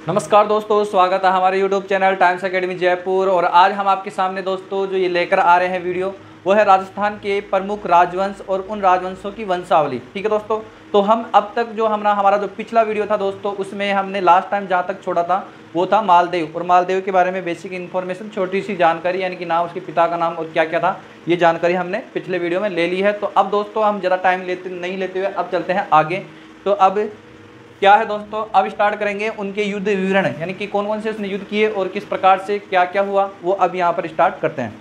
नमस्कार दोस्तों, स्वागत है हमारे YouTube channel times academy Jaipur. और आज हम आपके सामने दोस्तों जो ये लेकर आ रहे हैं वीडियो, वो है राजस्थान के प्रमुख राजवंश और उन राजवंशों की वंशावली। ठीक है दोस्तों, तो हम अब तक जो हमारा जो पिछला वीडियो था दोस्तों, उसमें हमने लास्ट टाइम जहाँ तक छोड़ा था वो था मालदेव। और मालदेव के बारे में बेसिक इन्फॉर्मेशन, छोटी सी जानकारी, यानी कि नाम, उसके पिता का नाम और क्या क्या था, ये जानकारी हमने पिछले वीडियो में ले ली है। तो अब दोस्तों हम ज़्यादा टाइम नहीं लेते हुए अब चलते हैं आगे। तो अब क्या है दोस्तों, अब स्टार्ट करेंगे उनके युद्ध विवरण, यानी कि कौन कौन से उसने युद्ध किए और किस प्रकार से क्या क्या हुआ, वो अब यहाँ पर स्टार्ट करते हैं।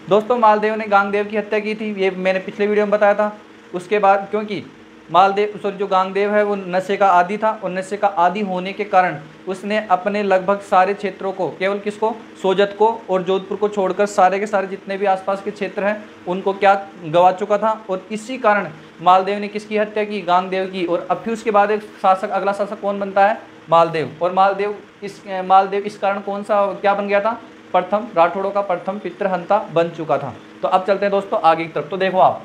दोस्तों मालदेव ने गांगदेव की हत्या की थी, ये मैंने पिछले वीडियो में बताया था। उसके बाद क्योंकि जो गांगदेव है वो नशे का आदी था, और नशे का आदी होने के कारण उसने अपने लगभग सारे क्षेत्रों को, केवल किसको, सोजत को और जोधपुर को छोड़कर सारे के सारे जितने भी आसपास के क्षेत्र हैं उनको क्या गवा चुका था। और इसी कारण मालदेव ने किसकी हत्या की, गांगदेव की। और अब फिर उसके बाद एक शासक, अगला शासक कौन बनता है, मालदेव। और मालदेव इस कारण कौन सा क्या बन गया था, प्रथम राठौड़ों का प्रथम पितृहंता बन चुका था। तो अब चलते हैं दोस्तों आगे की तरफ। तो देखो आप,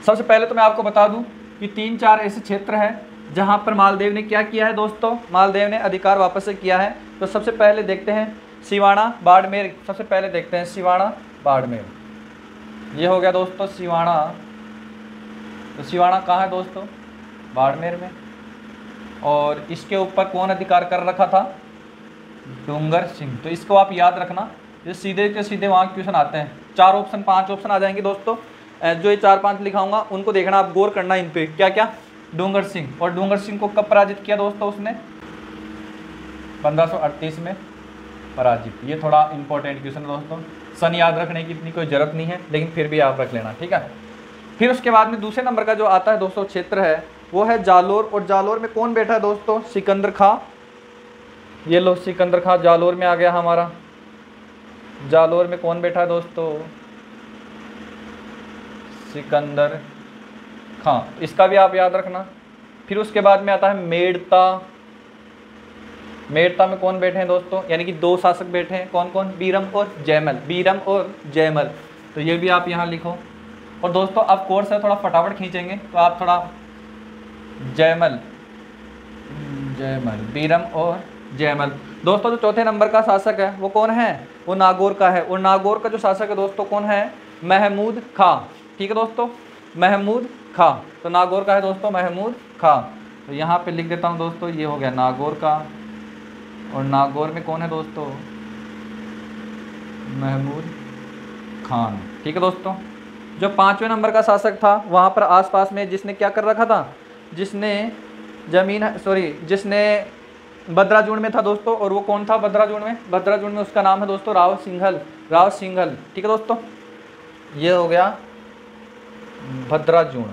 सबसे पहले तो मैं आपको बता दूं कि 3-4 ऐसे क्षेत्र हैं जहां पर मालदेव ने क्या किया है दोस्तों, मालदेव ने अधिकार वापस से किया है। तो सबसे पहले देखते हैं सिवाना बाड़मेर। सबसे पहले देखते हैं सिवाना बाड़मेर, ये हो गया दोस्तों सिवाना। तो सिवाना कहाँ है दोस्तों, बाड़मेर में। और इसके ऊपर कौन अधिकार कर रखा था, डूंगर सिंह। तो इसको आप याद रखना, ये सीधे के सीधे वहाँ क्वेश्चन आते हैं। 4 ऑप्शन 5 ऑप्शन आ जाएंगे दोस्तों, जो ये 4-5 लिखाऊंगा उनको देखना, आप गौर करना इन पे, क्या क्या, डूंगर सिंह। और डूंगर सिंह को कब पराजित किया दोस्तों उसने, 1538 में पराजित। ये थोड़ा इंपॉर्टेंट क्वेश्चन है दोस्तों, सन याद रखने की इतनी कोई जरूरत नहीं है, लेकिन फिर भी आप रख लेना, ठीक है। फिर उसके बाद में दूसरे नंबर का जो आता है दोस्तों क्षेत्र है वो है जालोर। और जालोर में कौन बैठा है दोस्तों, सिकंदर खां। ये लो सिकंदर खां जालोर में आ गया हमारा। जालोर में कौन बैठा है दोस्तों, सिकंदर खां, इसका भी आप याद रखना। फिर उसके बाद में आता है मेड़ता। मेड़ता में कौन बैठे हैं दोस्तों, यानी कि 2 शासक बैठे हैं, कौन कौन, बीरम और जयमल। बीरम और जयमल, तो ये भी आप यहाँ लिखो। और दोस्तों अब कोर्स है, थोड़ा फटाफट खींचेंगे तो आप थोड़ा जयमल, बीरम और जयमल। दोस्तों जो चौथे नंबर का शासक है वो कौन है, वो नागौर का है। और नागौर का जो शासक है दोस्तों कौन है, महमूद खां। ठीक है दोस्तों, महमूद खां। तो नागौर का है दोस्तों महमूद खां। तो यहाँ पे लिख देता हूँ दोस्तों, ये हो गया नागौर का। और नागौर में कौन है दोस्तों, महमूद खान। ठीक है दोस्तों, जो 5वें नंबर का शासक था वहाँ पर आसपास में जिसने क्या कर रखा था, जिसने बद्राजूण में था दोस्तों। और वो कौन था बद्राजूण में, बद्राजूण में उसका नाम है दोस्तों राव सिंघल। राव सिंघल, ठीक है दोस्तों, ये हो गया भद्राजूण।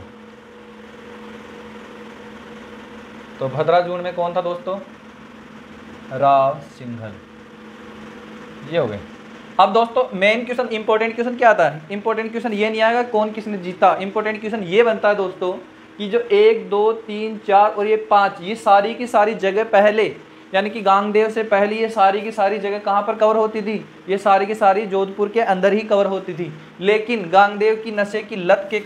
तो भद्राजूण में कौन था दोस्तों, राव सिंघल, ये हो गए। अब दोस्तों मेन क्वेश्चन, इंपॉर्टेंट क्वेश्चन क्या आता है, इंपॉर्टेंट क्वेश्चन ये नहीं आएगा कौन किसने जीता, इंपॉर्टेंट क्वेश्चन ये बनता है दोस्तों कि जो 1, 2, 3, 4 और ये 5, ये सारी की सारी जगह पहले, यानी कि गांगदेव से पहले ये सारी की सारी जगह कहाँ पर कवर होती थी, ये सारी की सारी जोधपुर के अंदर ही कवर होती थी। लेकिन गांगदेव की नशे की लत के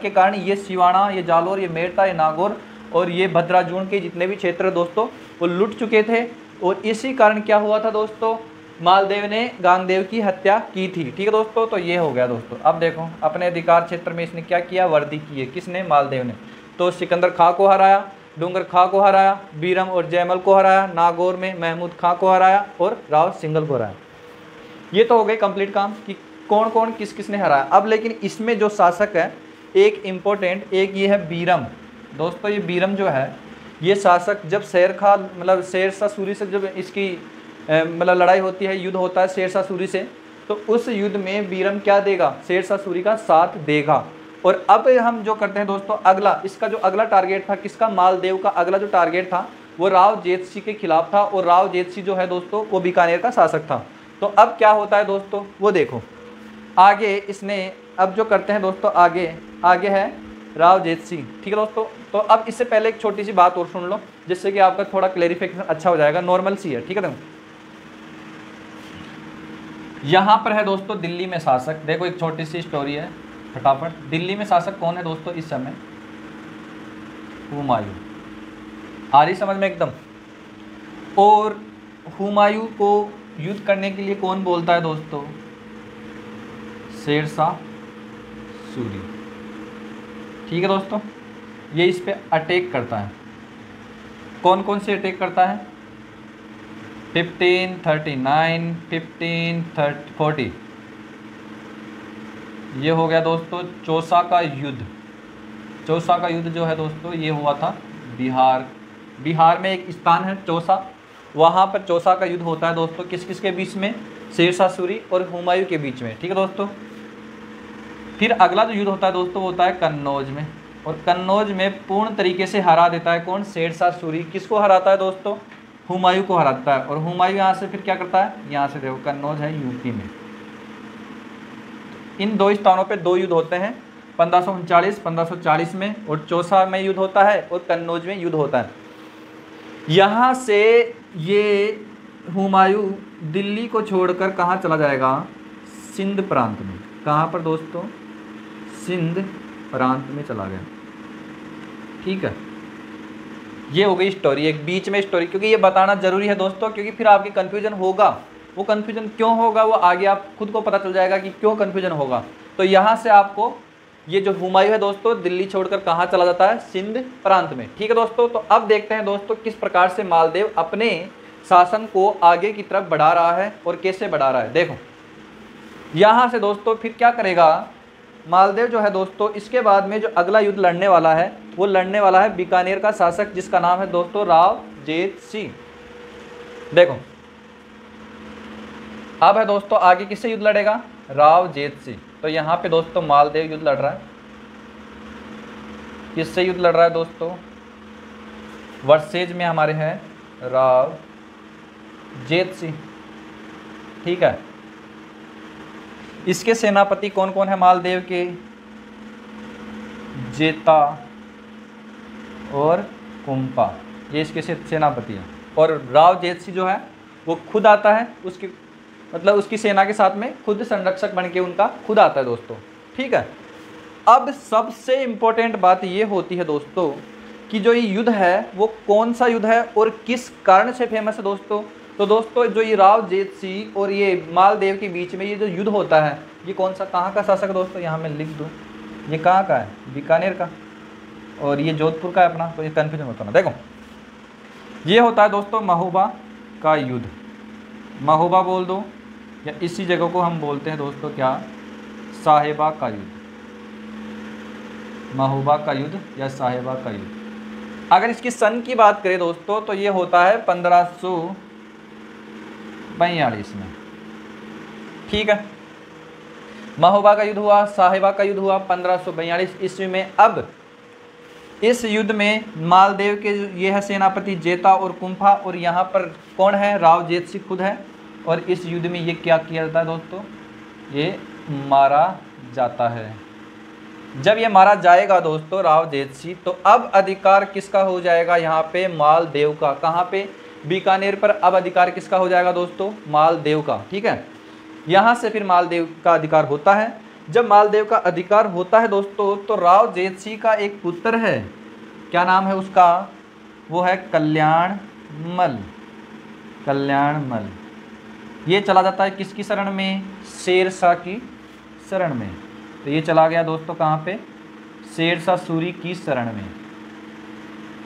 कारण, ये सिवाना, ये जालोर, ये मेड़ता, ये नागौर और ये भद्राजूण के जितने भी क्षेत्र दोस्तों वो लुट चुके थे। और इसी कारण क्या हुआ था दोस्तों, मालदेव ने गांगदेव की हत्या की थी। ठीक है दोस्तों, तो ये हो गया दोस्तों। अब देखो अपने अधिकार क्षेत्र में इसने क्या किया, वर्दी की है, किसने, मालदेव ने। तो सिकंदर खां को हराया, डूंगर खां को हराया, बीरम और जयमल को हराया, नागौर में महमूद खां को हराया और राव सिंघल को हराया। ये तो हो गए कंप्लीट काम कि कौन कौन किस किसने हराया। अब लेकिन इसमें जो शासक है एक इम्पोर्टेंट, एक ये है बीरम। दोस्तों ये बीरम जो है, ये शासक जब शेरशाह सूरी से जब इसकी लड़ाई होती है, युद्ध होता है शेरशाह सूरी से, तो उस युद्ध में बीरम क्या देगा, शेरशाह सूरी का साथ देगा। और अब हम जो करते हैं दोस्तों, अगला इसका जो अगला टारगेट था किसका, मालदेव का अगला जो टारगेट था वो राव जेतसिंह के खिलाफ था। और राव जेतसिंह जो है दोस्तों वो बीकानेर का शासक था। तो अब क्या होता है दोस्तों, वो देखो आगे इसने, अब जो करते हैं दोस्तों आगे है राव जेतसिंह। ठीक है दोस्तों, तो अब इससे पहले एक छोटी सी बात और सुन लो, जिससे कि आपका थोड़ा क्लैरिफिकेशन अच्छा हो जाएगा, नॉर्मल सी है। ठीक है, यहाँ पर है दोस्तों दिल्ली में शासक। देखो एक छोटी सी स्टोरी है फटाफट। दिल्ली में शासक कौन है दोस्तों इस समय, हुमायूं। आ रही समझ में एकदम। और हुमायूं को युद्ध करने के लिए कौन बोलता है दोस्तों? शेरशाह सूरी। ठीक है दोस्तों, ये इस पे अटैक करता है। कौन कौन से अटैक करता है? 1539, 1540। ये हो गया दोस्तों चौसा का युद्ध। चौसा का युद्ध जो है दोस्तों ये हुआ था बिहार में एक स्थान है चौसा, वहाँ पर चौसा का युद्ध होता है दोस्तों। किस किस के बीच में? शेरशाह सूरी और हुमायूं के बीच में। ठीक है दोस्तों। फिर अगला जो युद्ध होता है दोस्तों वो होता है कन्नौज में, और कन्नौज में पूर्ण तरीके से हरा देता है कौन? शेरशाह सूरी। किसको हराता है दोस्तों? हुमायूं को हराता है। और हुमायूं यहाँ से फिर क्या करता है? यहाँ से देखो कन्नौज है यूपी में। इन दो स्थानों पे दो युद्ध होते हैं, 1539-1540 में, और चौसा में युद्ध होता है और कन्नौज में युद्ध होता है। यहाँ से ये हुमायूं दिल्ली को छोड़कर कहाँ चला जाएगा? सिंध प्रांत में। कहाँ पर दोस्तों? सिंध प्रांत में चला गया। ठीक है, ये हो गई स्टोरी, एक बीच में स्टोरी, क्योंकि ये बताना जरूरी है दोस्तों, क्योंकि फिर आपकी कन्फ्यूजन होगा। वो कन्फ्यूजन क्यों होगा वो आगे आप खुद को पता चल जाएगा कि क्यों कन्फ्यूजन होगा। तो यहाँ से आपको ये जो हुमायूं है दोस्तों दिल्ली छोड़कर कहाँ चला जाता है? सिंध प्रांत में। ठीक है दोस्तों। तो अब देखते हैं दोस्तों किस प्रकार से मालदेव अपने शासन को आगे की तरफ बढ़ा रहा है और कैसे बढ़ा रहा है। देखो यहाँ से दोस्तों फिर क्या करेगा मालदेव जो है दोस्तों, इसके बाद में जो अगला युद्ध लड़ने वाला है वो लड़ने वाला है बीकानेर का शासक, जिसका नाम है दोस्तों राव जेत सिंह। देखो अब है दोस्तों आगे किससे युद्ध लड़ेगा? राव जेत सिंह। तो यहाँ पे दोस्तों मालदेव युद्ध लड़ रहा है। किससे युद्ध लड़ रहा है दोस्तों? वर्सेज में हमारे हैं राव जेत सिंह। ठीक है, इसके सेनापति कौन कौन है मालदेव के? जेता और कुंपा, ये इसके सेनापति हैं। और राव जेत सिंह जो है वो खुद आता है, उसकी मतलब उसकी सेना के साथ में खुद संरक्षक बन के उनका खुद आता है दोस्तों। ठीक है, अब सबसे इम्पोर्टेंट बात ये होती है दोस्तों कि जो ये युद्ध है वो कौन सा युद्ध है और किस कारण से फेमस है दोस्तों। तो दोस्तों जो ये राव जेत सिंह और ये मालदेव के बीच में ये जो युद्ध होता है ये कौन सा कहाँ का शासक दोस्तों? यहाँ मैं लिख दूँ, ये कहाँ का है? बीकानेर का, और ये जोधपुर का है अपना, तो ये कन्फ्यूजन होता ना। देखो ये होता है दोस्तों महोबा का युद्ध। महोबा बोल दो, या इसी जगह को हम बोलते हैं दोस्तों क्या? साहेबा का युद्ध। महोबा का युद्ध या साहेबा का युद्ध। अगर इसकी सन की बात करें दोस्तों तो ये होता है 1542 में। ठीक है, महोबा का युद्ध हुआ, साहेबा का युद्ध हुआ 1542 ईस्वी में। अब इस युद्ध में मालदेव के ये है सेनापति जेता और कुंफा, और यहाँ पर कौन है? राव जेत सिंह खुद है। और इस युद्ध में ये क्या किया जाता है दोस्तों? ये मारा जाता है। जब ये मारा जाएगा दोस्तों राव जेत सिंह, तो अब अधिकार किसका हो जाएगा? यहाँ पे मालदेव का। कहाँ पे? बीकानेर पर अब अधिकार किसका हो जाएगा दोस्तों? मालदेव का। ठीक है, यहाँ से फिर मालदेव का अधिकार होता है। जब मालदेव का अधिकार होता है दोस्तों तो राव जेत सिंह का एक पुत्र है, क्या नाम है उसका? वो है कल्याणमल। कल्याणमल ये चला जाता है किसकी शरण में? शेरशाह की शरण में। तो ये चला गया दोस्तों कहाँ पे? शेरशाह सूरी की शरण में,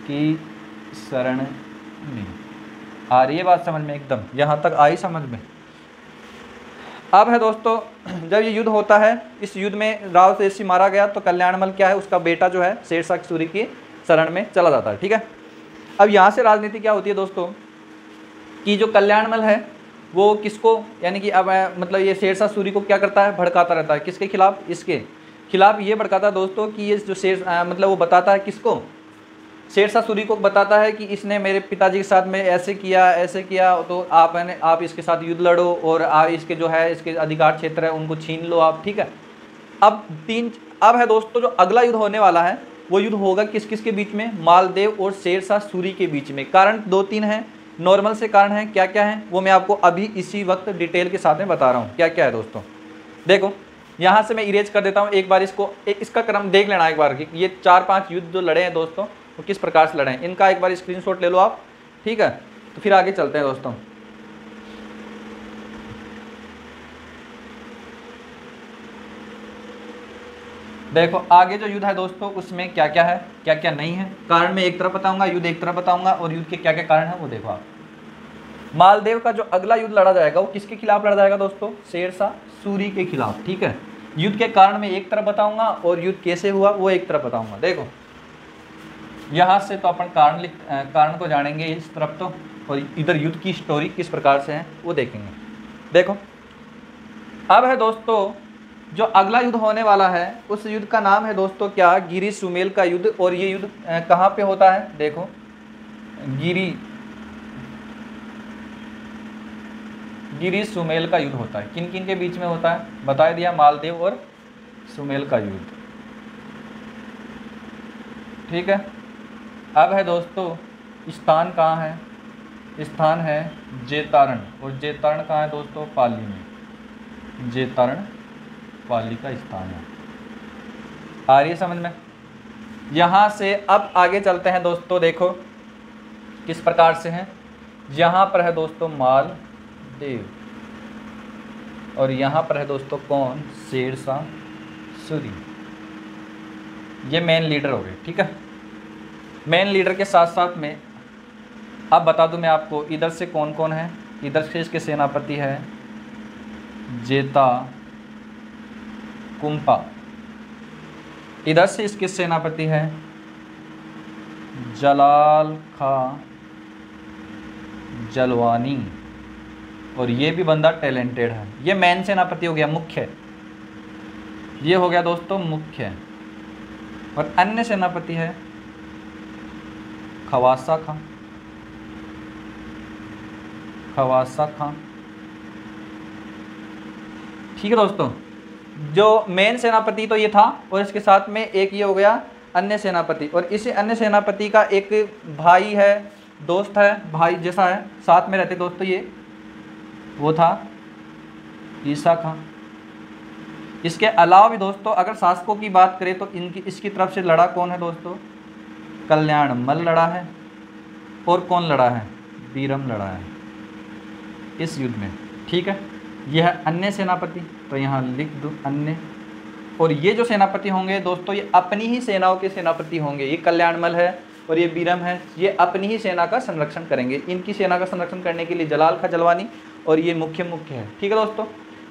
की शरण में। आ रही है बात समझ में एकदम? यहाँ तक आई समझ में? अब है दोस्तों जब ये युद्ध होता है, इस युद्ध में राव जेत सिंह मारा गया, तो कल्याणमल क्या है? उसका बेटा जो है शेरशाह सूरी की शरण में चला जाता है। ठीक है, अब यहाँ से राजनीति क्या होती है दोस्तों कि जो कल्याणमल है वो किसको, यानी कि अब मतलब ये शेरशाह सूरी को क्या करता है? भड़काता रहता है। किसके खिलाफ? इसके खिलाफ ये भड़काता है दोस्तों कि ये जो मतलब वो बताता है किसको? शेरशाह सूरी को बताता है कि इसने मेरे पिताजी के साथ में ऐसे किया, तो आप इसके साथ युद्ध लड़ो और इसके जो है इसके अधिकार क्षेत्र है उनको छीन लो आप। ठीक है, अब है दोस्तों जो अगला युद्ध होने वाला है वो युद्ध होगा किस किस के बीच में? मालदेव और शेरशाह सूरी के बीच में। कारण 2-3 हैं, नॉर्मल से कारण हैं। क्या क्या हैं वो मैं आपको अभी इसी वक्त डिटेल के साथ में बता रहा हूँ क्या क्या है दोस्तों। देखो यहाँ से मैं इरेज कर देता हूँ एक बार इसको, इसका क्रम देख लेना एक बार कि ये 4-5 युद्ध जो लड़े हैं दोस्तों वो किस प्रकार से लड़े हैं, इनका एक बार स्क्रीनशॉट ले लो आप, ठीक है। तो फिर आगे चलते हैं दोस्तों। देखो आगे जो युद्ध है दोस्तों उसमें क्या क्या है, क्या क्या नहीं है। कारण में एक तरफ बताऊंगा, युद्ध एक तरफ बताऊंगा, और युद्ध के क्या क्या कारण है वो देखो आप। मालदेव का जो अगला युद्ध लड़ा जाएगा वो किसके खिलाफ लड़ा जाएगा दोस्तों, शेरशाह सूरी के खिलाफ, ठीक है। युद्ध के कारण में एक तरफ बताऊंगा और युद्ध कैसे हुआ वो एक तरफ बताऊंगा। देखो यहाँ से तो अपन कारण को जानेंगे इस तरफ तो, और इधर युद्ध की स्टोरी किस प्रकार से है वो देखेंगे। देखो अब है दोस्तों जो अगला युद्ध होने वाला है उस युद्ध का नाम है दोस्तों क्या, गिरी सुमेल का युद्ध। और ये युद्ध कहाँ पे होता है, देखो गिरी सुमेल का युद्ध होता है। किन किन के बीच में होता है बता दिया, मालदेव और सुमेल का युद्ध, ठीक है। अब है दोस्तों स्थान कहाँ है, स्थान है जेतारण, और जेतारण कहाँ है दोस्तों, पाली में। जेतारण पाली का स्थान है, आ रही है समझ में। यहाँ से अब आगे चलते हैं दोस्तों, देखो किस प्रकार से हैं। यहाँ पर है दोस्तों मालदेव, और यहाँ पर है दोस्तों कौन, शेरशाह सूरी। ये मेन लीडर हो गए, ठीक है। मेन लीडर के साथ साथ में अब बता दूं मैं आपको इधर से कौन कौन है। इधर से इसके सेनापति है जेता कुंपा, इधर से इसके सेनापति है जलाल खां जलवानी, और ये भी बंदा टैलेंटेड है। ये मेन सेनापति हो गया, मुख्य, ये हो गया दोस्तों मुख्य। और अन्य सेनापति है खवासा खां, ठीक है दोस्तों। जो मेन सेनापति तो ये था, और इसके साथ में एक ये हो गया अन्य सेनापति, और इसी अन्य सेनापति का एक भाई है, दोस्त है, भाई जैसा है, साथ में रहते दोस्तों। ये वो था ईसा खां। इसके अलावा भी दोस्तों अगर शासकों की बात करें तो इसकी तरफ से लड़ा कौन है दोस्तों, कल्याणमल लड़ा है, और कौन लड़ा है, बीरम लड़ा है इस युद्ध में, ठीक है। यह है अन्य सेनापति, तो यहाँ लिख दो अन्य। और ये जो सेनापति होंगे दोस्तों ये अपनी ही सेनाओं के सेनापति होंगे। ये कल्याणमल है और ये बीरम है, ये अपनी ही सेना का संरक्षण करेंगे। इनकी सेना का संरक्षण करने के लिए जलाल खां जलवानी और ये मुख्य है, ठीक है दोस्तों।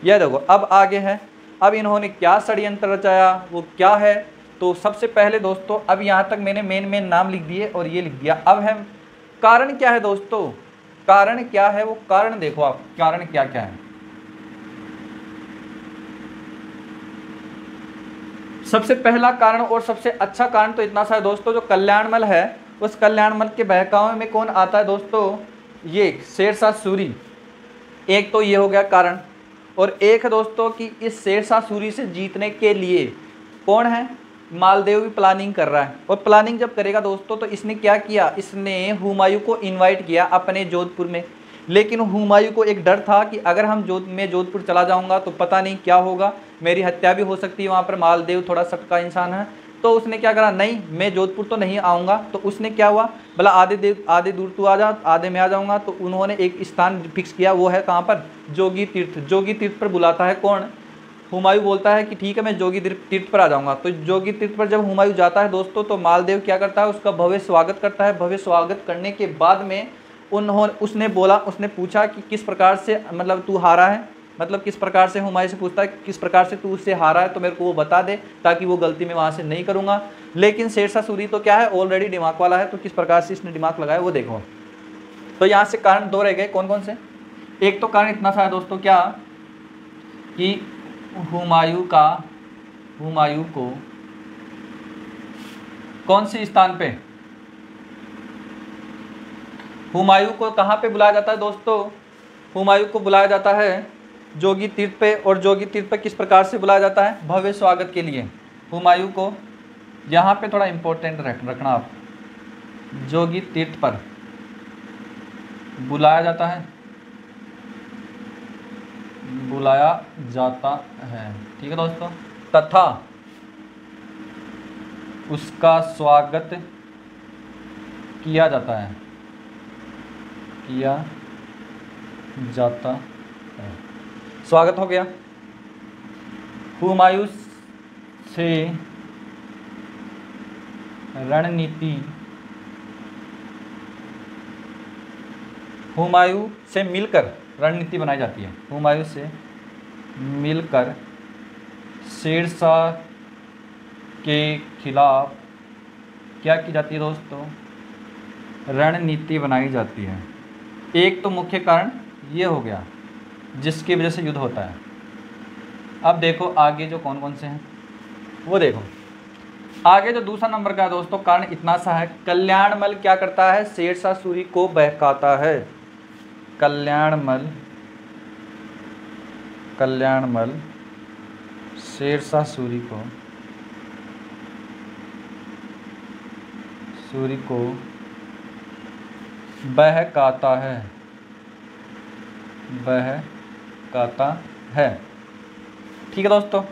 यह देखो अब आगे है, अब इन्होंने क्या षड्यंत्र रचाया वो क्या है। तो सबसे पहले दोस्तों अब यहाँ तक मैंने मेन नाम लिख दिए और ये लिख दिया। अब है कारण क्या है दोस्तों, कारण क्या है वो कारण देखो आप, कारण क्या क्या है। सबसे पहला कारण और सबसे अच्छा कारण तो इतना सा है दोस्तों, जो कल्याणमल है उस कल्याणमल के बहकावे में कौन आता है दोस्तों, ये शेरशाह सूरी। एक तो ये हो गया कारण, और एक है दोस्तों कि इस शेरशाह सूरी से जीतने के लिए कौन है, मालदेव भी प्लानिंग कर रहा है। और प्लानिंग जब करेगा दोस्तों तो इसने क्या किया, इसने हुमायूं को इनवाइट किया अपने जोधपुर में। लेकिन हुमायूं को एक डर था कि अगर मैं जोधपुर चला जाऊंगा तो पता नहीं क्या होगा, मेरी हत्या भी हो सकती है वहाँ पर। मालदेव थोड़ा सख्त का इंसान है, तो उसने क्या करा, नहीं मैं जोधपुर तो नहीं आऊँगा। तो उसने क्या हुआ, बोला आधे दूर तू आ जा, आधे में आ जाऊँगा। तो उन्होंने एक स्थान फिक्स किया, वो है कहाँ पर, जोगी तीर्थ। जोगी तीर्थ पर बुलाता है कौन, हुमायूं बोलता है कि ठीक है मैं जोगी तीर्थ पर आ जाऊँगा। तो जोगी तीर्थ पर जब हुमायूं जाता है दोस्तों तो मालदेव क्या करता है, उसका भव्य स्वागत करता है। भव्य स्वागत करने के बाद में उसने पूछा कि किस प्रकार से मतलब तू हारा है, मतलब किस प्रकार से, हुमायूं से पूछता है किस प्रकार से तू उससे हारा है, तो मेरे को वो बता दे ताकि वो गलती मैं वहाँ से नहीं करूँगा। लेकिन शेरशाह सूरी तो क्या है, ऑलरेडी दिमाग वाला है, तो किस प्रकार से इसने दिमाग लगाया वो देखो। तो यहाँ से कारण दो रह गए, कौन कौन से। एक तो कारण इतना सा है दोस्तों क्या, कि हुमायूं को कौन से स्थान पे, हुमायूं को कहाँ पे बुलाया जाता है दोस्तों, हुमायूं को बुलाया जाता है जोगी तीर्थ पे। और जोगी तीर्थ पे किस प्रकार से बुलाया जाता है, भव्य स्वागत के लिए। हुमायूं को यहाँ पे थोड़ा इम्पोर्टेंट रखना आप, जोगी तीर्थ पर बुलाया जाता है, ठीक है दोस्तों। तथा उसका स्वागत किया जाता है, किया जाता है। स्वागत हो गया। हुमायूं से रणनीति, हुमायूं से मिलकर रणनीति बनाई जाती है। हुमायूं से मिलकर शेरशाह के खिलाफ क्या की जाती है दोस्तों? रणनीति बनाई जाती है। एक तो मुख्य कारण ये हो गया जिसकी वजह से युद्ध होता है। अब देखो आगे जो कौन कौन से हैं वो देखो। आगे जो दूसरा नंबर का है दोस्तों, कारण इतना सा है, कल्याणमल क्या करता है? शेरशाह सूरी को बहकाता है। कल्याणमल शेरशाह सूरी को बहकाता है। ठीक है दोस्तों।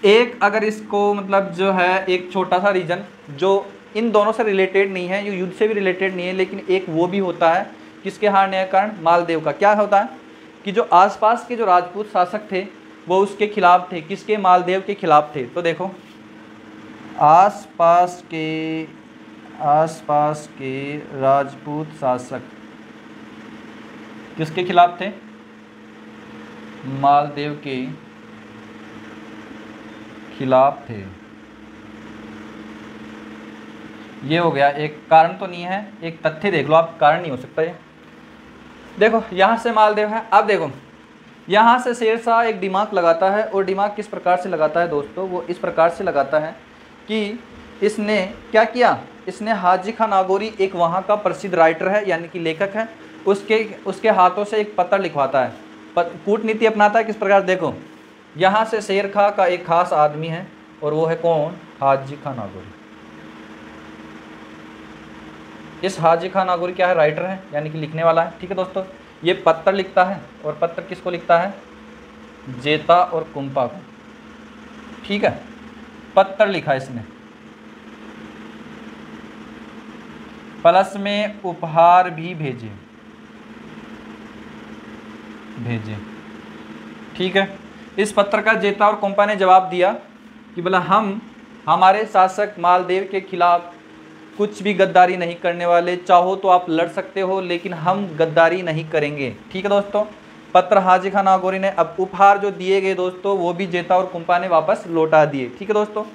एक अगर इसको मतलब जो है एक छोटा सा रीजन जो इन दोनों से रिलेटेड नहीं है, जो युद्ध से भी रिलेटेड नहीं है, लेकिन एक वो भी होता है किसके हारने का कारण? मालदेव का। क्या होता है कि जो आसपास के जो राजपूत शासक थे वो उसके खिलाफ थे। किसके? मालदेव के खिलाफ थे। तो देखो आसपास के राजपूत शासक किसके खिलाफ थे? मालदेव के खिलाफ थे। ये हो गया। एक कारण तो नहीं है, एक तथ्य देख लो आप, कारण नहीं हो सकता ये। देखो यहाँ से मालदेव है। अब देखो यहाँ से शेरशाह एक दिमाग लगाता है, और दिमाग किस प्रकार से लगाता है दोस्तों? वो इस प्रकार से लगाता है कि इसने क्या किया? इसने हाजी खान नागौरी, एक वहाँ का प्रसिद्ध राइटर है यानी कि लेखक है, उसके हाथों से एक पत्र लिखवाता है, कूटनीति अपनाता है। किस प्रकार? देखो यहाँ से शेर खां का एक खास आदमी है, और वो है कौन? हाजी खान नागौरी। इस हाजी खान नागौरी क्या है? राइटर है यानी कि लिखने वाला है। ठीक है दोस्तों। ये पत्र लिखता है, और पत्र किसको लिखता है? जेता और कुंपा को। ठीक है, पत्र लिखा इसने, प्लस में उपहार भी भेजे। ठीक है। इस पत्र का जेता और कुंपा ने जवाब दिया कि बोला हम हमारे शासक मालदेव के खिलाफ कुछ भी गद्दारी नहीं करने वाले, चाहो तो आप लड़ सकते हो लेकिन हम गद्दारी नहीं करेंगे। ठीक है दोस्तों। पत्र हाजी खान नागौरी ने, अब उपहार जो दिए गए दोस्तों वो भी जेता और कुंपा ने वापस लौटा दिए। ठीक है दोस्तों।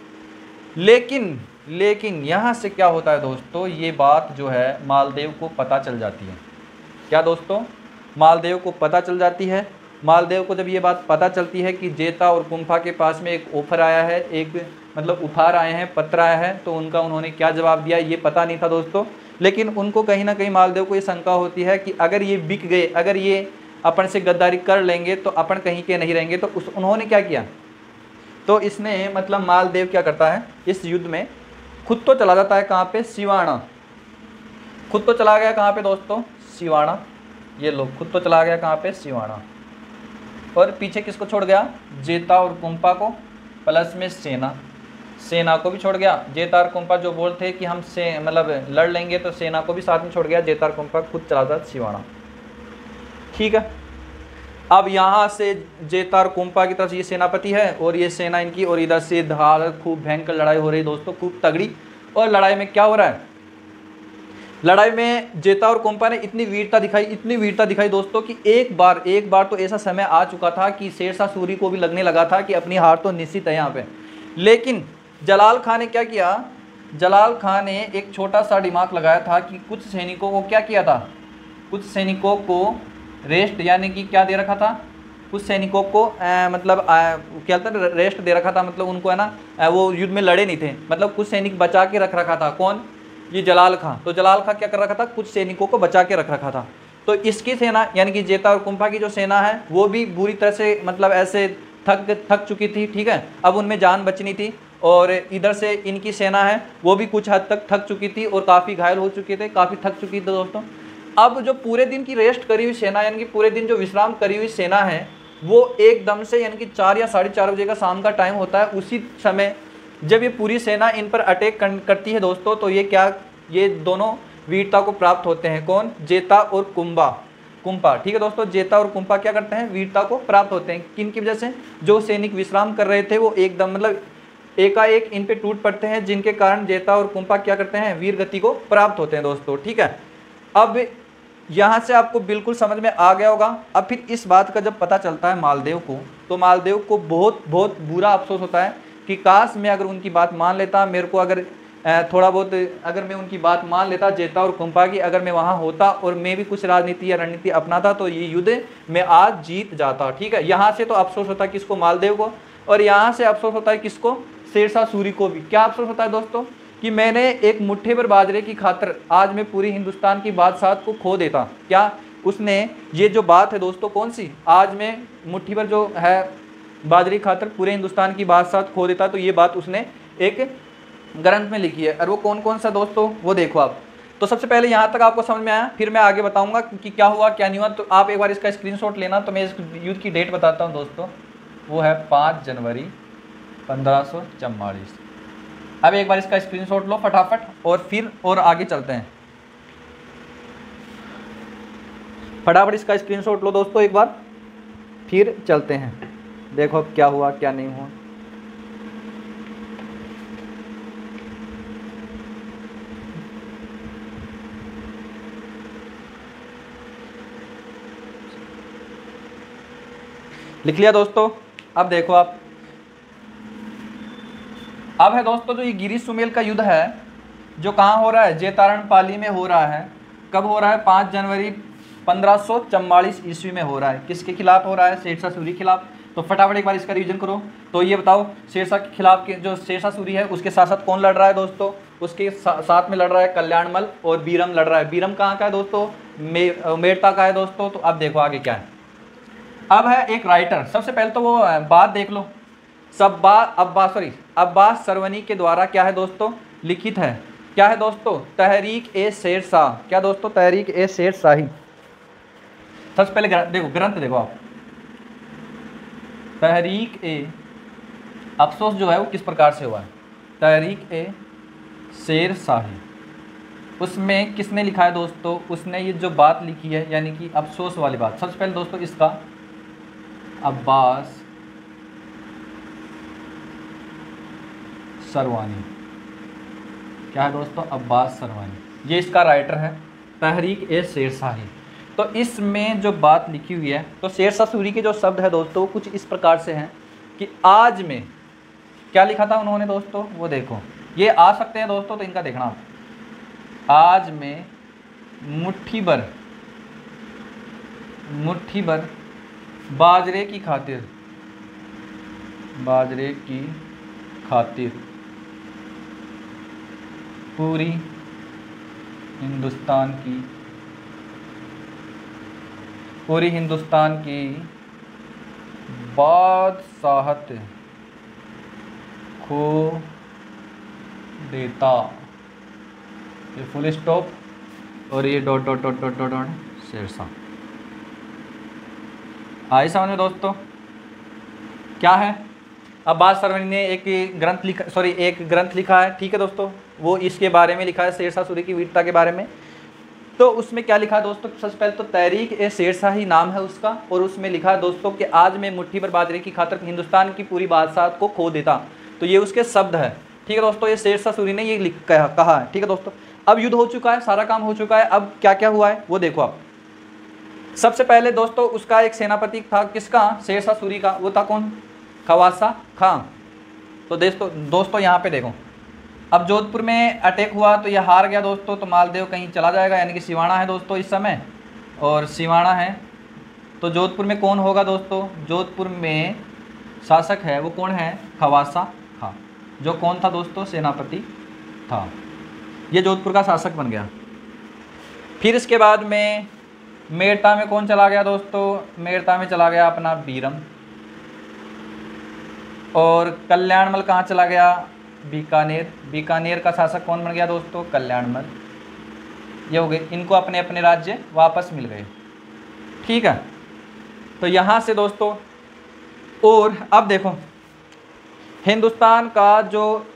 लेकिन यहाँ से क्या होता है दोस्तों? ये बात जो है मालदेव को पता चल जाती है। क्या दोस्तों? मालदेव को पता चल जाती है। मालदेव को जब ये बात पता चलती है कि जेता और कुंपा के पास में एक ऑफर आया है, एक मतलब उपहार आए हैं, पत्र आया है, तो उन्होंने क्या जवाब दिया ये पता नहीं था दोस्तों। लेकिन उनको कहीं ना कहीं मालदेव को ये शंका होती है कि अगर ये बिक गए, अगर ये अपन से गद्दारी कर लेंगे तो अपन कहीं के नहीं रहेंगे। तो उन्होंने क्या किया? तो इसने मतलब मालदेव क्या करता है इस युद्ध में? खुद तो चला जाता है कहाँ पे? सिवाना। खुद तो चला गया कहाँ पे दोस्तों? सिवाना। ये लोग खुद तो चला गया कहाँ पे? सिवाना। और पीछे किसको छोड़ गया? जेता और कुंपा को, प्लस में सेना को भी छोड़ गया। जेता और कुंपा जो बोलते कि हम से मतलब लड़ लेंगे, तो सेना को भी साथ में छोड़ गया। जेता और कुंपा खुद चला था सिवाना। ठीक है। अब यहाँ से जेता और कुंपा की तरफ ये सेनापति है, और ये सेना इनकी, और इधर से धार खूब भयंकर लड़ाई हो रही दोस्तों, खूब तगड़ी। और लड़ाई में क्या हो रहा है? लड़ाई में जेता और कुंपा ने इतनी वीरता दिखाई दोस्तों कि एक बार तो ऐसा समय आ चुका था कि शेरशाह सूरी को भी लगने लगा था कि अपनी हार तो निश्चित है यहाँ पे। लेकिन जलाल खान ने क्या किया? जलाल खान ने एक छोटा सा दिमाग लगाया था कि कुछ सैनिकों को क्या किया था? कुछ सैनिकों को रेस्ट यानी कि क्या दे रखा था? कुछ सैनिकों को क्या था? रेस्ट दे रखा था। मतलब उनको है ना वो युद्ध में लड़े नहीं थे, मतलब कुछ सैनिक बचा के रख रखा था। कौन? ये जलाल खां। तो जलाल खां क्या कर रखा था? कुछ सैनिकों को बचा के रख रखा था। तो इसकी सेना यानी कि जेता और कुंपा की जो सेना है वो भी बुरी तरह से मतलब ऐसे थक चुकी थी। ठीक है। अब उनमें जान बचनी थी, और इधर से इनकी सेना है वो भी कुछ हद तक थक चुकी थी और काफ़ी घायल हो चुके थे, काफ़ी थक चुकी थी दोस्तों। अब जो पूरे दिन की रेस्ट करी हुई सेना यानी कि पूरे दिन जो विश्राम करी हुई सेना है वो एकदम से यानी कि 4 या 4:30 बजे का शाम का टाइम होता है, उसी समय जब ये पूरी सेना इन पर अटैक करती है दोस्तों, तो ये दोनों वीरता को प्राप्त होते हैं। कौन? जेता और कुंपा। ठीक है दोस्तों, जेता और कुंपा क्या करते हैं? वीरता को प्राप्त होते हैं। किन की वजह से? जो सैनिक विश्राम कर रहे थे वो एकदम मतलब एकाएक इन पे टूट पड़ते हैं, जिनके कारण जेता और कुंपा क्या करते हैं? वीर गति को प्राप्त होते हैं दोस्तों। ठीक है, अब यहाँ से आपको बिल्कुल समझ में आ गया होगा। अब फिर इस बात का जब पता चलता है मालदेव को, तो मालदेव को बहुत बहुत बुरा अफसोस होता है कि काश मैं अगर उनकी बात मान लेता, मेरे को अगर थोड़ा बहुत अगर मैं उनकी बात मान लेता जेता और कुंपा की, अगर मैं वहाँ होता और मैं भी कुछ राजनीति या रणनीति अपनाता तो ये युद्ध मैं आज जीत जाता। ठीक है, यहाँ से तो अफसोस होता है किसको? मालदेव को। और यहाँ से अफसोस होता है किसको? शेरशाह सूरी को भी। क्या अफसोस होता है दोस्तों? कि मैंने एक मुट्ठी भर बाजरे की खातिर आज मैं पूरी हिंदुस्तान की बादशाहत को खो देता। क्या उसने ये जो बात है दोस्तों कौन सी? आज मैं मुट्ठी भर जो है बाजरे की खातिर पूरे हिंदुस्तान की बादशाहत खो देता, तो ये बात उसने एक ग्रंथ में लिखी है। और वो कौन कौन सा दोस्तों? वो देखो आप। तो सबसे पहले यहाँ तक आपको समझ में आया, फिर मैं आगे बताऊंगा कि क्या हुआ क्या नहीं हुआ। तो आप एक बार इसका स्क्रीनशॉट लेना। तो मैं इस युद्ध की डेट बताता हूँ दोस्तों, वो है 5 जनवरी 1544। अब एक बार इसका स्क्रीनशॉट लो फटाफट और फिर और आगे चलते हैं। फटाफट इसका स्क्रीनशॉट लो दोस्तों एक बार, फिर चलते हैं। देखो अब क्या हुआ क्या नहीं हुआ। लिख लिया दोस्तों? अब देखो आप, अब है दोस्तों जो ये गिरी सुमेल का युद्ध है, जो कहाँ हो रहा है? जैतारण पाली में हो रहा है। कब हो रहा है? 5 जनवरी 1544 ईस्वी में हो रहा है। किसके खिलाफ हो रहा है? शेरशाह सूरी के खिलाफ। तो फटाफट एक बार इसका रिवीजन करो। तो ये बताओ, शेरशाह के खिलाफ के जो शेरशाह सूरी है उसके साथ साथ कौन लड़ रहा है दोस्तों? उसके साथ में लड़ रहा है कल्याणमल और बीरम लड़ रहा है। बीरम कहाँ का है दोस्तों? मेड़ता का है दोस्तों। तो अब देखो आगे क्या है। अब है एक राइटर, सबसे पहले तो वो बात देख लो। अब्बास सरवनी के द्वारा क्या है दोस्तों? लिखित है। क्या है दोस्तों? तहरीक ए शेरशाह। क्या दोस्तों? तहरीक ए शेरशाही। सबसे पहले देखो ग्रंथ देखो आप, तहरीक ए अफसोस जो है वो किस प्रकार से हुआ है? तहरीक ए शेरशाही। उसमें किसने लिखा है दोस्तों? उसने ये जो बात लिखी है यानी कि अफसोस वाली बात, सबसे पहले दोस्तों इसका अब्बास सरवानी। क्या है दोस्तों? अब्बास सरवानी, ये इसका राइटर है, तहरीक ए शेरशाही। तो इसमें जो बात लिखी हुई है, तो शेरशाह सूरी के जो शब्द है दोस्तों कुछ इस प्रकार से हैं कि आज में क्या लिखा था उन्होंने दोस्तों? वो देखो, ये आ सकते हैं दोस्तों, तो इनका देखना। आज में मुट्ठी भर बाजरे की खातिर पूरी हिंदुस्तान की बादशाहत खो देता। ये फुल स्टॉप और ये dot dot dot dot dot dot Sher Shah. आई समझ में दोस्तों? क्या है? अब्बास सरवनी ने एक ग्रंथ लिखा है। ठीक है दोस्तों, वो इसके बारे में लिखा है, शेरशाह सूरी की वीरता के बारे में। तो उसमें क्या लिखा है दोस्तों? सबसे पहले तो तहरीक ए शेरशाही नाम है उसका, और उसमें लिखा है दोस्तों कि आज मैं मुट्ठी भर बाजरे की खातिर हिंदुस्तान की पूरी बादशाहत को खो देता। तो ये उसके शब्द है। ठीक है दोस्तों, ये शेरशाह सूरी ने ये कहा है। ठीक है दोस्तों, अब युद्ध हो चुका है, सारा काम हो चुका है। अब क्या क्या हुआ है वो देखो आप। सबसे पहले दोस्तों उसका एक सेनापति था, किसका? शेरशाह सूरी का। वो था कौन? खवासा खां। तो दोस्तों यहाँ पे देखो, अब जोधपुर में अटैक हुआ तो यह हार गया दोस्तों। तो मालदेव कहीं चला जाएगा, यानी कि सिवाना है दोस्तों इस समय, और सिवाना है। तो जोधपुर में कौन होगा दोस्तों? जोधपुर में शासक है वो कौन है? खवासा खां, जो कौन था दोस्तों? सेनापति था। ये जोधपुर का शासक बन गया। फिर इसके बाद में मेड़ता में कौन चला गया दोस्तों? मेड़ता में चला गया अपना बीरम। और कल्याणमल कहाँ चला गया? बीकानेर का शासक कौन बन गया दोस्तों? कल्याणमल। ये हो गए, इनको अपने अपने राज्य वापस मिल गए। ठीक है, तो यहाँ से दोस्तों, और अब देखो हिंदुस्तान का जो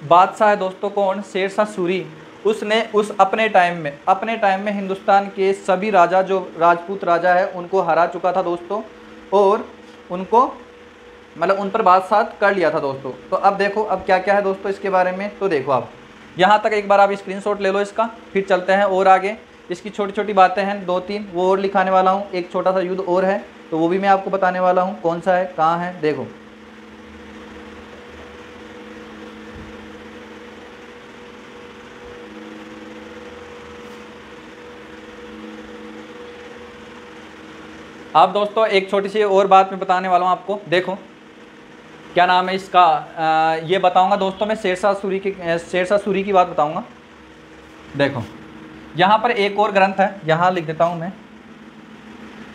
बादशाह है दोस्तों कौन? शेरशाह सूरी। उसने उस अपने टाइम में हिंदुस्तान के सभी राजा, जो राजपूत राजा है, उनको हरा चुका था दोस्तों, और उनको मतलब उन पर बादशाह कर लिया था दोस्तों। तो अब देखो अब क्या क्या है दोस्तों इसके बारे में। तो देखो आप यहाँ तक एक बार आप स्क्रीनशॉट ले लो इसका, फिर चलते हैं और आगे। इसकी छोटी छोटी बातें हैं 2-3, वो और लिखाने वाला हूँ। एक छोटा सा युद्ध और है, तो वो भी मैं आपको बताने वाला हूँ कौन सा है, कहाँ है। देखो अब दोस्तों एक छोटी सी और बात मैं बताने वाला हूँ आपको। देखो क्या नाम है इसका, ये बताऊंगा दोस्तों मैं शेरशाह सूरी की बात बताऊंगा। देखो यहाँ पर एक और ग्रंथ है, यहाँ लिख देता हूँ मैं,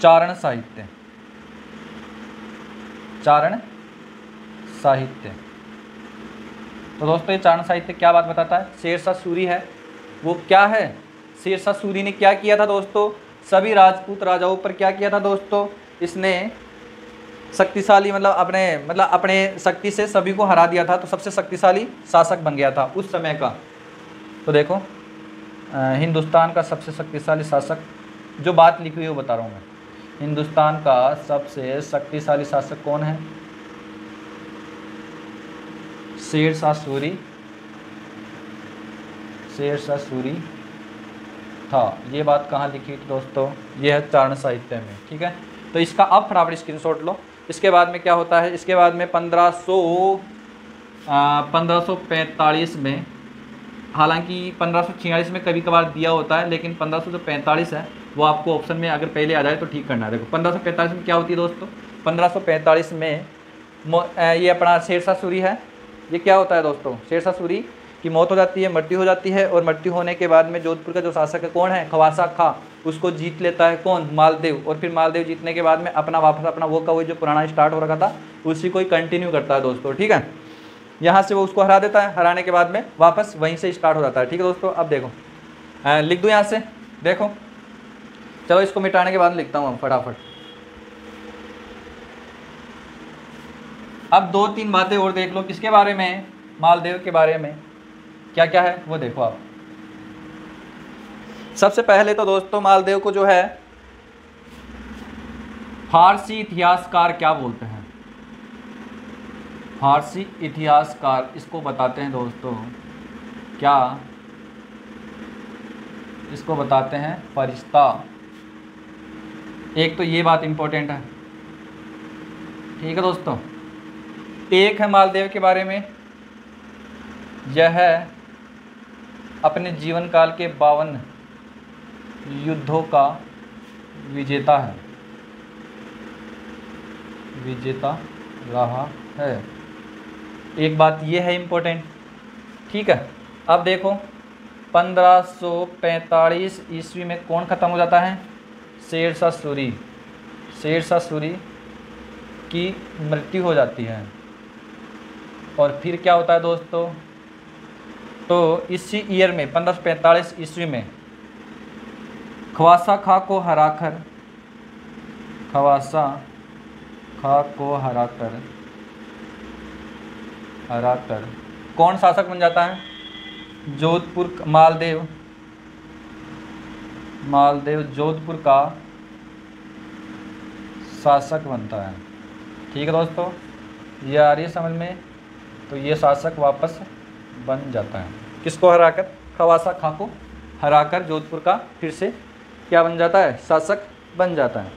चारण साहित्य। तो दोस्तों ये चारण साहित्य क्या बात बताता है, शेरशाह सूरी है वो क्या है, शेरशाह सूरी ने क्या किया था दोस्तों, सभी राजपूत राजाओं पर क्या किया था दोस्तों, इसने शक्तिशाली मतलब अपने शक्ति से सभी को हरा दिया था। तो सबसे शक्तिशाली शासक बन गया था उस समय का। तो देखो हिंदुस्तान का सबसे शक्तिशाली शासक, जो बात लिखी हुई है वो बता रहा हूँ मैं। हिंदुस्तान का सबसे शक्तिशाली शासक कौन है, शेरशाह सूरी था। ये बात कहाँ लिखी थी दोस्तों, ये है चारण साहित्य में। ठीक है, तो इसका अब फटाफट स्क्रीनशॉट लो। इसके बाद में क्या होता है, इसके बाद में 1545 में, हालांकि 1546 में कभी कभार दिया होता है, लेकिन 1545 है वो आपको ऑप्शन में अगर पहले आ जाए तो ठीक करना है। देखो 1545 में क्या होती है दोस्तों, 1545 में ये अपना शेरशाह सूरी है, ये क्या होता है दोस्तों, शेरशाह सूरी की मौत हो जाती है, मृत्यु हो जाती है। और मृत्यु होने के बाद में जोधपुर का जो शासक है कौन है, खवासा खां, उसको जीत लेता है कौन, मालदेव। और फिर मालदेव जीतने के बाद में वापस अपना वो का वो जो पुराना स्टार्ट हो रखा था उसी को ही कंटिन्यू करता है दोस्तों। ठीक है, यहाँ से वो उसको हरा देता है, हराने के बाद में वापस वहीं से स्टार्ट हो जाता है। ठीक है दोस्तों, अब देखो लिख दूँ यहाँ से, देखो चलो इसको मिटाने के बाद लिखता हूँ फटाफट। अब 2-3 बातें और देख लो किसके बारे में, मालदेव के बारे में क्या क्या है वो देखो आप। सबसे पहले तो दोस्तों मालदेव को जो है फारसी इतिहासकार क्या बोलते हैं, फारसी इतिहासकार इसको बताते हैं दोस्तों, क्या इसको बताते हैं फरिश्ता। एक तो ये बात इंपॉर्टेंट है। ठीक है दोस्तों, एक है मालदेव के बारे में, यह है अपने जीवन काल के 52 युद्धों का विजेता रहा है। एक बात ये है इम्पोर्टेंट। ठीक है, अब देखो 1545 ईस्वी में कौन ख़त्म हो जाता है, शेरशाह सूरी की मृत्यु हो जाती है। और फिर क्या होता है दोस्तों, तो इसी ईयर में 1545 ईस्वी में खवासा खां को हराकर कौन शासक बन जाता है, जोधपुर, मालदेव जोधपुर का शासक बनता है। ठीक है दोस्तों, ये आ रही है समझ में। तो ये शासक वापस बन जाता है, किसको हराकर, खवासा खां को हराकर जोधपुर का फिर से क्या बन जाता है, शासक बन जाता है।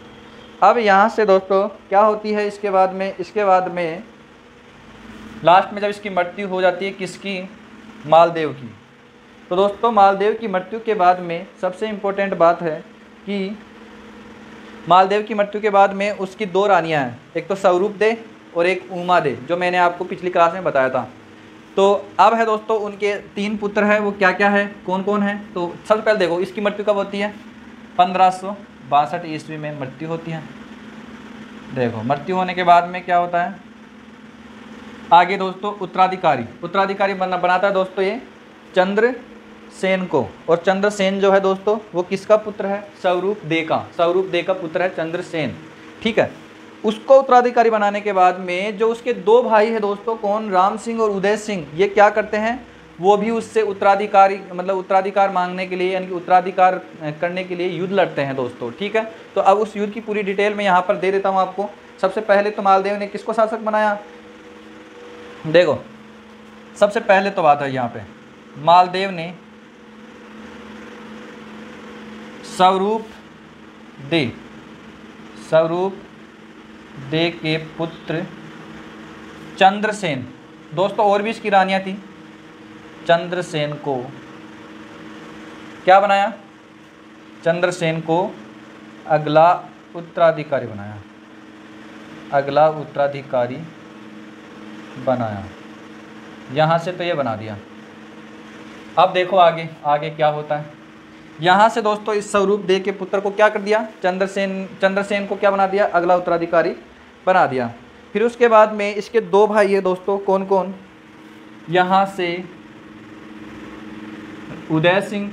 अब यहाँ से दोस्तों क्या होती है इसके बाद में लास्ट में जब इसकी मृत्यु हो जाती है किसकी, मालदेव की। तो दोस्तों मालदेव की मृत्यु के बाद में सबसे इम्पोर्टेंट बात है कि मालदेव की मृत्यु के बाद में उसकी 2 रानियाँ हैं, एक तो स्वरूप दे और एक उमा दे, जो मैंने आपको पिछली क्लास में बताया था। तो अब है दोस्तों उनके 3 पुत्र हैं, वो क्या क्या है, कौन कौन है। तो सबसे पहले देखो इसकी मृत्यु कब होती है, 1562 ईस्वी में मृत्यु होती है। देखो मृत्यु होने के बाद में क्या होता है आगे दोस्तों, उत्तराधिकारी बनाता है दोस्तों ये चंद्रसेन को। और चंद्रसेन जो है दोस्तों वो किसका पुत्र है, स्वरूप दे का पुत्र है चंद्रसेन। ठीक है, उसको उत्तराधिकारी बनाने के बाद में जो उसके 2 भाई हैं दोस्तों, कौन, राम सिंह और उदय सिंह, ये क्या करते हैं, वो भी उससे उत्तराधिकारी मतलब उत्तराधिकार मांगने के लिए यानी कि उत्तराधिकार करने के लिए युद्ध लड़ते हैं दोस्तों। ठीक है, तो अब उस युद्ध की पूरी डिटेल मैं यहाँ पर दे देता हूँ आपको। सबसे पहले तो मालदेव ने किसको शासक बनाया, देखो सबसे पहले तो बात है यहाँ पे मालदेव ने स्वरूप दे के पुत्र चंद्रसेन, दोस्तों और भी इसकी रानियाँ थी, चंद्रसेन को क्या बनाया, चंद्रसेन को अगला उत्तराधिकारी बनाया, अगला उत्तराधिकारी बनाया। यहाँ से तो ये बना दिया। अब देखो आगे आगे क्या होता है। यहाँ से दोस्तों इस स्वरूप दे के पुत्र को क्या कर दिया, चंद्रसेन को क्या बना दिया, अगला उत्तराधिकारी बना दिया। फिर उसके बाद में इसके दो भाई है दोस्तों, कौन कौन, यहाँ से उदय सिंह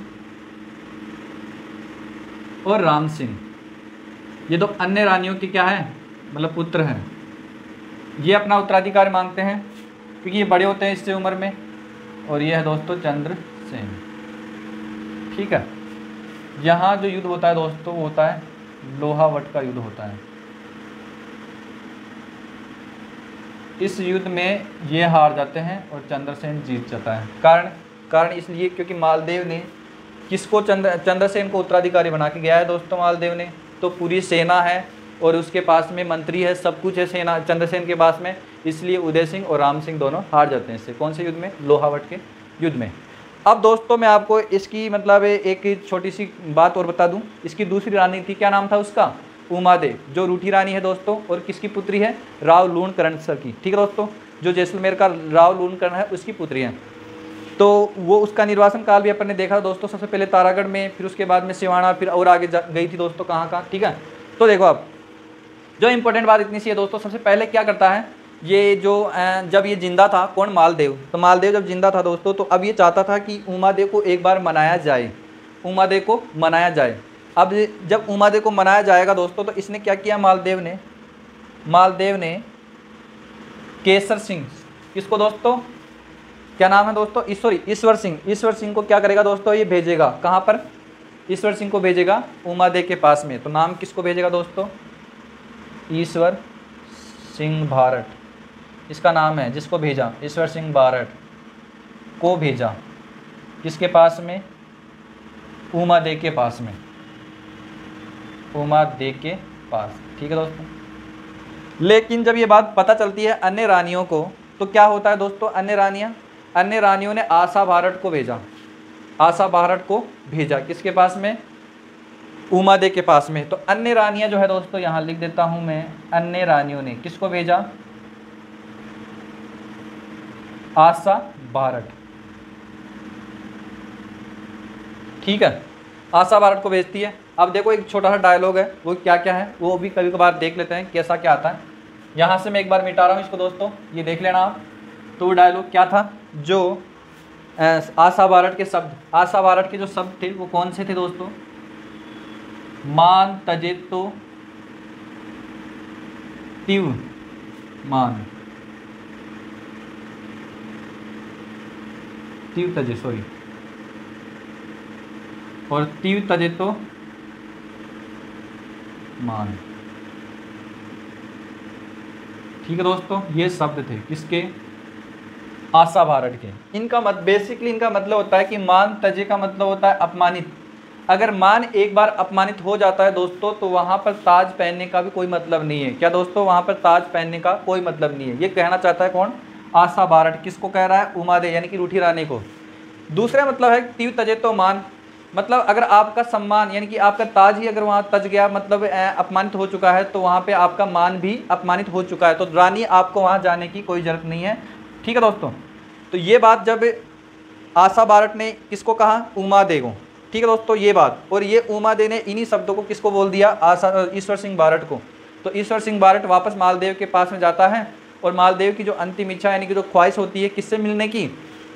और राम सिंह, ये दो अन्य रानियों के क्या है मतलब पुत्र हैं। ये अपना उत्तराधिकार मांगते हैं क्योंकि ये बड़े होते हैं इससे उम्र में, और ये है दोस्तों चंद्रसेन। ठीक है, यहाँ जो युद्ध होता है दोस्तों वो होता है लोहावट का युद्ध होता है। इस युद्ध में ये हार जाते हैं और चंद्रसेन जीत जाता है। कारण इसलिए क्योंकि मालदेव ने किसको चंद्रसेन को उत्तराधिकारी बना के गया है दोस्तों। मालदेव ने तो पूरी सेना है और उसके पास में मंत्री है, सब कुछ है सेना चंद्रसेन के पास में, इसलिए उदय सिंह और राम सिंह दोनों हार जाते हैं इससे। कौन से युद्ध में, लोहावट के युद्ध में। अब दोस्तों मैं आपको इसकी मतलब एक छोटी सी बात और बता दूं। इसकी दूसरी रानी थी, क्या नाम था उसका, उमादेव, जो रूठी रानी है दोस्तों, और किसकी पुत्री है, राव लूणकरण सर की। ठीक है दोस्तों, जो जैसलमेर का राव लूणकरण है उसकी पुत्री है। तो वो उसका निर्वासन काल भी अपन ने देखा दोस्तों, सबसे पहले तारागढ़ में, फिर उसके बाद में सिवाना, फिर और आगे गई थी दोस्तों कहाँ। ठीक है, तो देखो अब जो इंपॉर्टेंट बात इतनी सी है दोस्तों, सबसे पहले क्या करता है ये जो जब ये जिंदा था, कौन, मालदेव, तो मालदेव जब जिंदा था दोस्तों, तो अब ये चाहता था कि उमादेव को एक बार मनाया जाए, उमादेव को मनाया जाए। अब जब उमादेव को मनाया जाएगा दोस्तों, तो इसने क्या किया, मालदेव ने केसर सिंह, किसको दोस्तों, क्या नाम है दोस्तों, ईश्वर सिंह को क्या करेगा दोस्तों, ये भेजेगा कहाँ पर, ईश्वर सिंह को भेजेगा उमादेव के पास में। तो नाम किसको भेजेगा दोस्तों, ईश्वर सिंह भारत, इसका नाम है जिसको भेजा, ईश्वर सिंह भारत को भेजा किसके पास में, उमादेव के पास में, उमादेव के पास। ठीक है दोस्तों, लेकिन जब ये बात पता चलती है अन्य रानियों को, तो क्या होता है दोस्तों, अन्य रानियों ने आशा भारत को भेजा, किसके पास में, उमादेव के पास में। तो अन्य रानियां जो है दोस्तों, यहाँ लिख देता हूं मैं, अन्य रानियों ने किसको भेजा, आशा भारत। ठीक है, आशा भारत को भेजती है। अब देखो एक छोटा सा डायलॉग है, वो क्या क्या है वो भी कभी कभार देख लेते हैं कैसा क्या आता है। यहाँ से मैं एक बार मिटा रहा हूँ इसको दोस्तों, ये देख लेना आप। तो वो डायलॉग क्या था, जो आशा भारत के शब्द, आशा भारत के जो शब्द थे वो कौन से थे दोस्तों, मान तजे तो तिव मान, तिव तजे सॉरी, और तिव तजे तो मान। ठीक है दोस्तों, ये शब्द थे किसके, आशा भारत के। इनका बेसिकली इनका मतलब होता है कि मान तजे का मतलब होता है अपमानित। अगर मान एक बार अपमानित हो जाता है दोस्तों, तो वहाँ पर ताज पहनने का भी कोई मतलब नहीं है। क्या दोस्तों, वहाँ पर ताज पहनने का कोई मतलब नहीं है। ये कहना चाहता है कौन, आशा भारत। किसको कह रहा है, उमादेव यानी कि रूठी रानी को। दूसरा मतलब है तिव तजे तो मान, मतलब अगर आपका सम्मान यानी कि आपका ताज ही अगर वहाँ तज गया, मतलब अपमानित हो चुका है, तो वहाँ पे आपका मान भी अपमानित हो चुका है। तो रानी आपको वहाँ जाने की कोई ज़रूरत नहीं है। ठीक है दोस्तों, तो ये बात जब आशा भारत ने किसको कहा, उमादेव को। ठीक है दोस्तों, ये बात, और ये उमादेव ने इन्हीं शब्दों को किसको बोल दिया, ईश्वर सिंह भारत को। तो ईश्वर सिंह भारत वापस मालदेव के पास में जाता है, और मालदेव की जो अंतिम इच्छा यानी कि जो ख्वाहिश होती है किससे मिलने की,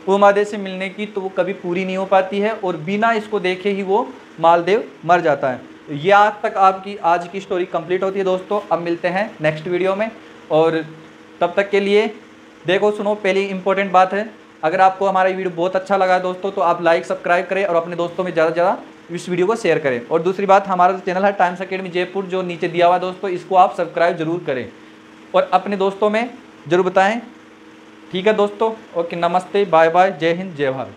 उमादेव से मिलने की, तो वो कभी पूरी नहीं हो पाती है, और बिना इसको देखे ही वो मालदेव मर जाता है। ये आज तक आपकी आज की स्टोरी कंप्लीट होती है दोस्तों। अब मिलते हैं नेक्स्ट वीडियो में, और तब तक के लिए देखो सुनो, पहली इंपॉर्टेंट बात है, अगर आपको हमारा ये वीडियो बहुत अच्छा लगा है दोस्तों तो आप लाइक सब्सक्राइब करें और अपने दोस्तों में ज़्यादा से ज़्यादा इस वीडियो को शेयर करें। और दूसरी बात, हमारा जो चैनल है टाइम्स अकेडमी जयपुर जो नीचे दिया हुआ है दोस्तों, इसको आप सब्सक्राइब जरूर करें और अपने दोस्तों में ज़रूर बताएँ। ठीक है दोस्तों, ओके, नमस्ते, बाय बाय, जय हिंद, जय भारत।